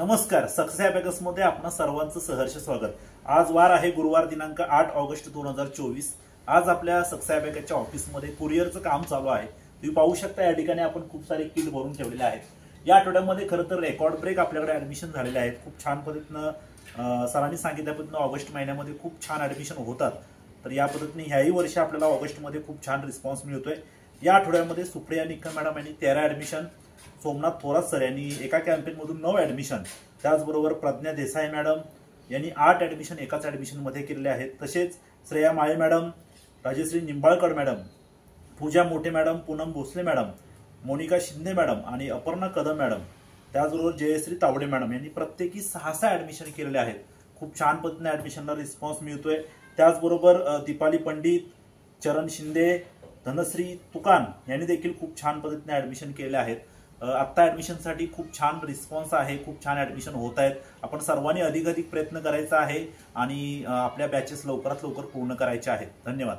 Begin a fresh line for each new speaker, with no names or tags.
नमस्कार, success abacus मध्ये आपणा सर्वांचं सहर्ष स्वागत। आज वार आहे गुरुवार दिनांक 8 ऑगस्ट 2024। आज आपल्या सक्सेस अबॅकसच्या ऑफिस मध्ये कुरिअरचं काम चालू आहे। तुम्ही पाहू शकता या ठिकाणी आपण खूप सारे किट भरून ठेवलेले आहेत। या आठवड्यामध्ये खरं तर रेकॉर्ड ब्रेक आपल्याकडे ऍडमिशन झालेले आहेत। खूप छान पद्धतीने सरांनी सांगितल्याप्रमाणे ऑगस्ट महिन्यामध्ये खूप छान ऍडमिशन होतात। तर या पद्धतीने ह्याही वर्षी आपल्याला ऑगस्ट मध्ये खूप छान रिस्पॉन्स मिळतोय। या आठवड्यामध्ये सुप्रिया निकम मॅडम यांनी 13 ऍडमिशन, सोमनाथ थोरात सर यांनी एका कॅम्पेन मधून 9 ऍडमिशन, त्याचबरोबर प्रज्ञा देसाई मॅडम यांनी 8 ऍडमिशन एकाच ऍडमिशन मध्ये केलेले आहेत। तसेच Shreya Male madam, Rajashree Nimbalkar madam, Pooja Mothe madam, Poonam Bhosale madam, Monika Shinde madam आणि अपर्णा कदम मॅडम, त्याचबरोबर जयश्री तावडे मॅडम यांनी प्रत्येकी 6 ऍडमिशन केलेले आहेत। खूप छान पद्धतीने ऍडमिशनला रिस्पॉन्स मिळतोय। त्याचबरोबर दीपाली पंडित, चरण शिंदे, धनश्री तुकान यांनी देखील खूप छान पद्धतीने ऍडमिशन केले आहेत। आता ऍडमिशनसाठी खूप छान रिस्पॉन्स आहे, खूप छान ऍडमिशन होत आहेत। आपण सर्वांनी अधिक प्रयत्न करायचा आहे आणि आपल्या बॅचेस लवकरात लवकर पूर्ण करायचे आहेत। धन्यवाद।